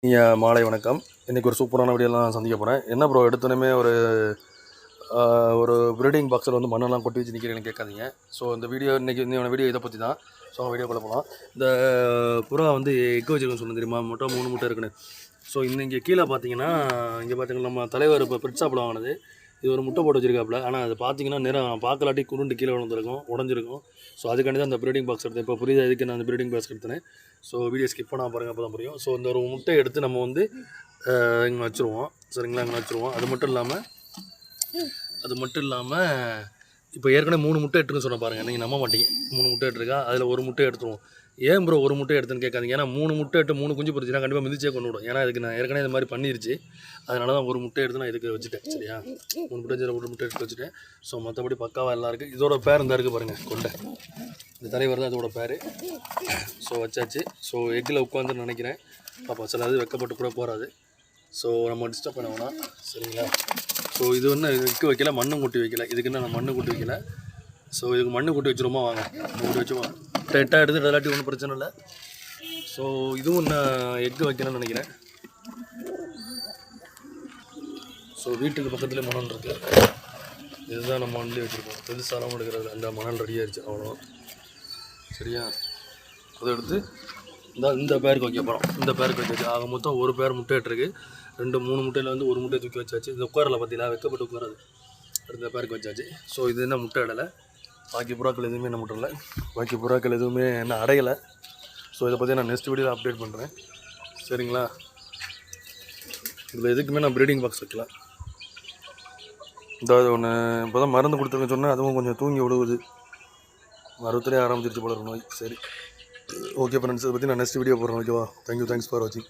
மாலை வணக்கம். இன்றைக்கி ஒரு சூப்பரான வீடியோலாம் சந்திக்க போகிறேன். என்ன ப்ரோ எடுத்தோன்னே ஒரு ப்ரீடிங் பாக்ஸில் வந்து மண்ணெல்லாம் கொட்டி வச்சு நிற்கிறேன்னு கேட்காதீங்க. ஸோ இந்த வீடியோ இன்னொரு வீடியோ இதை பற்றி தான். ஸோ வீடியோக்குள்ளே போகலாம். இந்த புறா வந்து எக் வச்சுருக்கேன்னு சொன்ன தெரியுமா, 3 முட்டை இருக்குன்னு. ஸோ இங்கே கீழே பார்த்தீங்கன்னா, இங்கே பார்த்தீங்கன்னா நம்ம தலைவர் இப்போ பிரிட்ஜ் சாப்பிட வாங்கினது இது ஒரு முட்டை போட்டு வச்சிருக்காப்புல. ஆனால் அது பார்த்தீங்கன்னா நேரம் பார்க்கலாட்டி குருண்டு கீழே உடஞ்சிருக்கும். ஸோ அதுக்காண்டி தான் அந்த ப்ரீடிங் பாக்ஸ் எடுத்தேன். இப்போ புரியுது எதுக்கு நான் அந்த ப்ரீடிங் பாக்ஸ் எடுத்தேன். ஸோ வீடியோ ஸ்கிப் பண்ணால் பாருங்கள், அப்போ தான் புரியும். ஸோ இந்த ஒரு முட்டை எடுத்து நம்ம வந்து இங்கே வச்சுருவோம். சரிங்களா, இங்கே வச்சுருவோம். அது மட்டும் இல்லாமல் இப்போ ஏற்கனவே 3 முட்டை எடுத்துன்னு சொன்ன பாருங்கள், நீங்கள் நம்ப மாட்டீங்க. 3 முட்டை எடுத்துருக்கா, அதில் ஒரு முட்டை எடுத்துருவோம். ஏன் ப்ரோ ஒரு முட்டை எடுத்துன்னு கேட்காதீங்க. ஏன்னா 3 முட்டை எடுத்து 3 குஞ்சு பொறிச்சுன்னா கண்டிப்பாக மிதிச்சே கொண்டு விடும். ஏன்னா இதுக்கு நான் ஏற்கனவே இந்த மாதிரி பண்ணிருச்சு. அதனால தான் ஒரு முட்டை எடுத்து நான் இதுக்கு வச்சுட்டேன். சரியா, 3 முட்டை ஒரு முட்டை எடுத்து வச்சுட்டேன். ஸோ மற்றபடி பக்காவாக எல்லாம் இருக்குது. இதோட பேர் இந்த இருக்குது பாருங்கள், கொண்டை. இந்த தலைவர் தான் இதோட பேர். ஸோ வச்சாச்சு. ஸோ எக்கில் உட்காந்துன்னு நினைக்கிறேன். அப்போ சில இது வெக்கப்பட்டு கூட போகாது. ஸோ நம்ம டிஸ்டர்ப் பண்ண வேணாம். சரிங்களா. ஸோ இது வந்து எக்கு வைக்கல, மண்ணும் கொட்டி வைக்கல. இதுக்கு நான் மண்ணு கொட்டி வைக்கல. ஸோ இதுக்கு மண்ணு கொட்டி வச்சுருமா, வாங்க கொட்டி வச்சுருவோம். எட்டாக எடுத்து இல்லாட்டி ஒன்றும் பிரச்சனை இல்லை. ஸோ இதுவும் நான் எக்கு வைக்கணும்னு நினைக்கிறேன். ஸோ வீட்டுக்கு பக்கத்துலேயே மணல் இருக்குது. இதுதான் நம்ம மண்ணிலே வச்சுருக்கோம். பெருசாலாம் எடுக்கிறது அந்த மணல் ரெடி ஆயிடுச்சு, அவ்வளோ. சரியா, அதை எடுத்து இந்த பேருக்கு வைக்க போகிறோம். இந்த பேருக்கு வச்சாச்சு. ஆக மொத்தம் ஒரு பேர் முட்டை இட்டுருக்கு. 3 முட்டையில் வந்து ஒரு முட்டையை தூக்கி வச்சாச்சு. இந்த உட்காரில் பார்த்தீங்களா, வைக்கப்பட்டு உட்காராது. இந்த பேருக்கு வச்சாச்சு. ஸோ இது என்ன முட்டை இடலை. பாக்கி புறாக்கள் எதுவுமே என்ன முட்டை இல்லை. பாக்கி புறாக்கள் எதுவுமே என்ன அடையலை. ஸோ இதை பற்றி நான் நெக்ஸ்ட் வீடியோவில் அப்டேட் பண்ணுறேன். சரிங்களா. இதில் எதுக்குமே நான் ப்ரீடிங் பாக்ஸ் வைக்கல. இந்த ஒன்று இப்போ தான் மருந்து கொடுத்துருக்கேன்னு சொன்னால் அதுவும் கொஞ்சம் தூங்கி விடுவது. மருத்துவரே ஆரம்பிச்சிருச்சு போல நோய். சரி, ஓகே ஃப்ரெண்ட்ஸ், இதை பற்றி நான் நெக்ஸ்ட் வீடியோ போடுறேன். ஓகேவா. தேங்க்யூ, தேங்க்ஸ் ஃபார் வாட்சிங்.